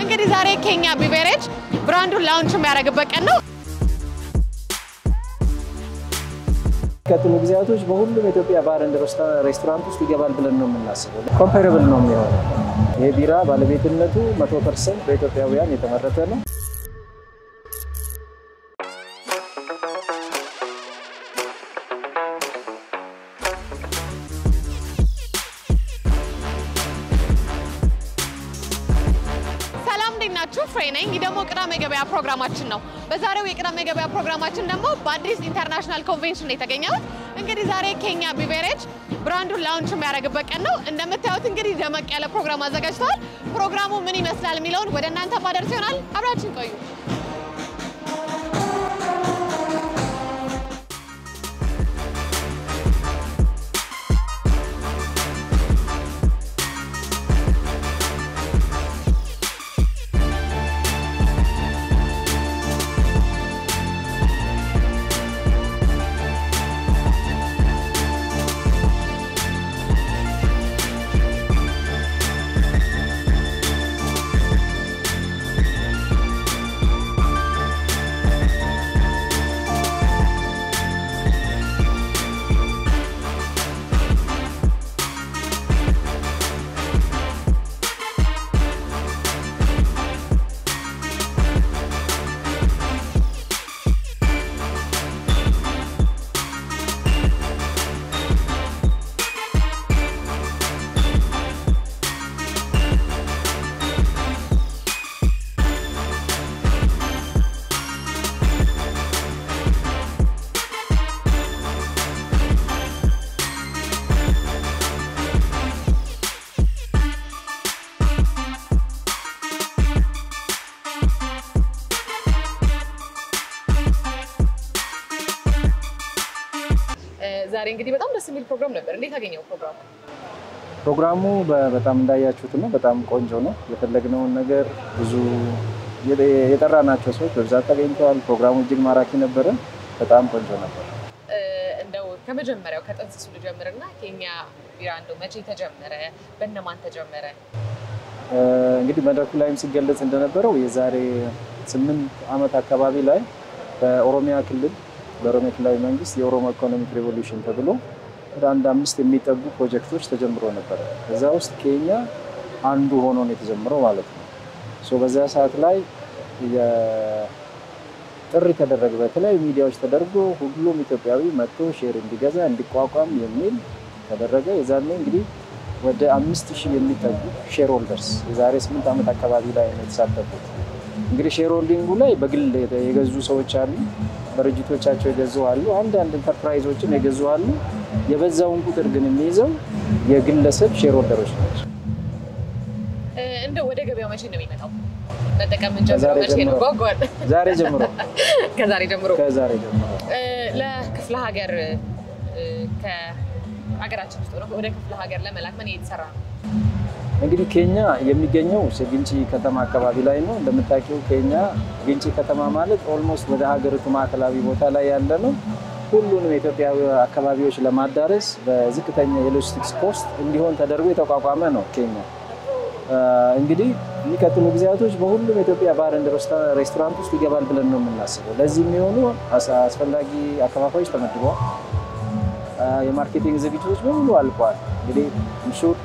እንግዲህ ዛሬ ኬኛ ቢቨሬጅ ብራንዱን ላውንች የሚያደርግበት ቀን ነው። ከጥኑ ጊዜያቶች በሁሉም ኢትዮጵያ ባር እንደ ሬስቶራንት ውስጥ ይገባል ብለን ነው የምናስበው። ኮምፓሬብል ነው የሚሆነው። ይሄ ቢራ ባለቤትነቱ 100% በኢትዮጵያውያን የተመረተ ነው። ፍሬነኝ ደግሞ ቅዳሜ ገበያ ፕሮግራማችን ነው። በዛሬው የቅዳሜ ገበያ ፕሮግራማችን ደግሞ በአዲስ ኢንተርናሽናል ኮንቬንሽን ላይ ተገኘው። እንግዲህ ዛሬ ኬኛ ቢቨሬጅ ብራንዱን ላውንች የሚያደርግበት ቀን ነው። እንደምታዩት እንግዲህ ደመቅ ያለ ፕሮግራም አዘጋጅተዋል። ፕሮግራሙ ምን ይመስላል የሚለውን ወደ እናንተ ማድረስ ይሆናል። አብራችን ቆዩ። ዛሬ እንግዲህ በጣም ደስ የሚል ፕሮግራም ነበር። እንዴት አገኘው ፕሮግራሙ? በጣም እንዳያችሁት ነው። በጣም ቆንጆ ነው። የፈለግነው ነገር ብዙ የጠራናቸው ሰዎች በብዛት ተገኝተዋል። ፕሮግራሙ እጅግ ማራኪ ነበር። በጣም ቆንጆ ነበር። እንደው ከመጀመሪያው ከጥንስሱ ልጀምርና ኬኛ ቢራ እንደው መቼ ተጀመረ? በእነማን ተጀመረ? እንግዲህ መድረኩ ላይም ሲገለጽ እንደነበረው የዛሬ 8 ዓመት አካባቢ ላይ በኦሮሚያ ክልል በኦሮሚያ ክልላዊ መንግስት የኦሮሞ ኢኮኖሚክ ሪቮሉሽን ተብሎ ወደ 5 የሚጠጉ ፕሮጀክቶች ተጀምሮ ነበር። ከዛ ውስጥ ኬኛ አንዱ ሆኖ ነው የተጀመረው ማለት ነው። በዛ ሰዓት ላይ ጥሪ ተደረገ። በተለያዩ ሚዲያዎች ተደርጎ ሁሉም ኢትዮጵያዊ መጥቶ ሼር እንዲገዛ እንዲቋቋም የሚል ተደረገ። የዛኔ እንግዲህ ወደ 5000 የሚጠጉ ሼር ሆልደርስ የዛሬ 8 ዓመት አካባቢ ላይ ነው የተሳተፉት። እንግዲህ ሼር ሆልዲንጉ ላይ በግል የገዙ ሰዎች አሉ፣ በድርጅቶቻቸው የገዙ አሉ፣ አንዳንድ ኢንተርፕራይዞችም የገዙ አሉ። የበዛውን ቁጥር ግን የሚይዘው የግለሰብ ሼር ሆልደሮች ናቸው። እንደው ወደ ገበያው መቼ ነው የሚመጣው? ተጠቀምን ጀምሮ መቼ ነው ጓጓል? ዛሬ ጀምሮ ከዛሬ ጀምሮ ለክፍለ ሀገር ከሀገራችን ውስጥ ወደ ክፍለ ሀገር ለመላክ ምን እየተሰራ ነው? እንግዲህ ኬኛ የሚገኘው ግንጪ ከተማ አካባቢ ላይ ነው። እንደምታውቂው ኬኛ ግንጪ ከተማ ማለት ኦልሞስት ወደ ሀገሪቱ ማዕከላዊ ቦታ ላይ ያለ ነው። ሁሉንም የኢትዮጵያ አካባቢዎች ለማዳረስ በዝቅተኛ የሎጂስቲክስ ኮስት እንዲሆን ተደርጎ የተቋቋመ ነው ኬኛ። እንግዲህ የሚቀጥሉ ጊዜያቶች በሁሉም ኢትዮጵያ ባር እንደ ሬስቶራንት ውስጥ ይገባል ብለን ነው የምናስበው። ለዚህ የሚሆኑ አስፈላጊ አከፋፋዮች ተመድበዋል። የማርኬቲንግ ዝግጅቶች በሙሉ አልቋል። እንግዲህ ኢንሹር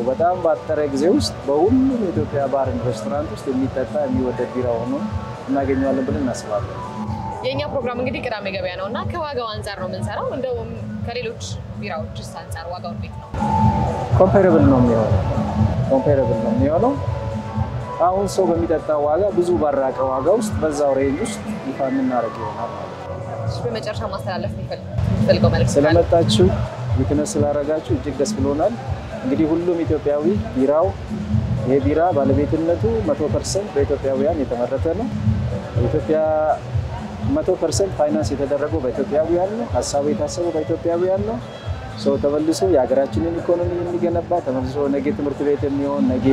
በጣም ባጠረ ጊዜ ውስጥ በሁሉም ኢትዮጵያ ባር እንደ ሬስቶራንት ውስጥ የሚጠጣ የሚወደድ ቢራ ሆኖ እናገኘዋለን ብለን እናስባለን። የኛ ፕሮግራም እንግዲህ ቅዳሜ ገበያ ነውና ከዋጋው አንፃር ነው የምንሰራው። እንደውም ከሌሎች ቢራዎችስ አንፃር ዋጋው እንዴት ነው? ኮምፓሬብል ነው የሚሆነው። አሁን ሰው በሚጠጣው ዋጋ ብዙ ባራቀ ዋጋ ውስጥ በዛው ሬንጅ ውስጥ ይፋ የምናደርግ ይሆናል ማለት ነው። በመጨረሻ ማስተላለፍ የሚፈልገው መልዕክት ስለመጣችሁ ዊትነስ ስላደረጋችሁ እጅግ ደስ ብሎናል። እንግዲህ ሁሉም ኢትዮጵያዊ ቢራው የቢራ ባለቤትነቱ 100% በኢትዮጵያውያን የተመረተ ነው። ኢትዮጵያ 100% ፋይናንስ የተደረገው በኢትዮጵያውያን ነው። ሀሳቡ የታሰበው በኢትዮጵያውያን ነው። ተመልሶ የሀገራችንን ኢኮኖሚ የሚገነባ ተመልሶ ነገ ትምህርት ቤት የሚሆን ነገ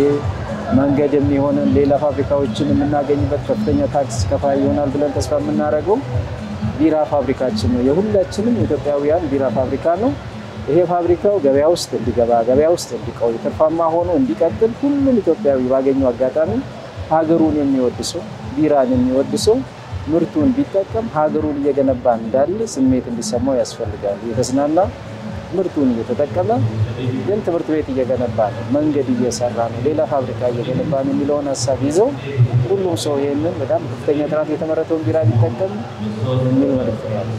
መንገድ የሚሆን ሌላ ፋብሪካዎችን የምናገኝበት ከፍተኛ ታክስ ከፋይ ይሆናል ብለን ተስፋ የምናደርገው ቢራ ፋብሪካችን ነው። የሁላችንም ኢትዮጵያውያን ቢራ ፋብሪካ ነው። ይሄ ፋብሪካው ገበያ ውስጥ እንዲገባ ገበያ ውስጥ እንዲቆይ ትርፋማ ሆኖ እንዲቀጥል ሁሉም ኢትዮጵያዊ ባገኘው አጋጣሚ ሀገሩን የሚወድ ሰው ቢራን የሚወድ ሰው ምርቱን ቢጠቀም ሀገሩን እየገነባ እንዳለ ስሜት እንዲሰማው ያስፈልጋል። የተስናና ምርቱን እየተጠቀመ ግን ትምህርት ቤት እየገነባ ነው፣ መንገድ እየሰራ ነው፣ ሌላ ፋብሪካ እየገነባ ነው የሚለውን ሐሳብ ይዘው ሁሉም ሰው ይሄንን በጣም ከፍተኛ ጥራት የተመረተውን ቢራ ቢጠቀም የሚል መልእክት ነው ያለው።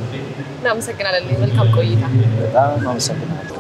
እናመሰግናለን። መልካም ቆይታ። በጣም አመሰግናለሁ።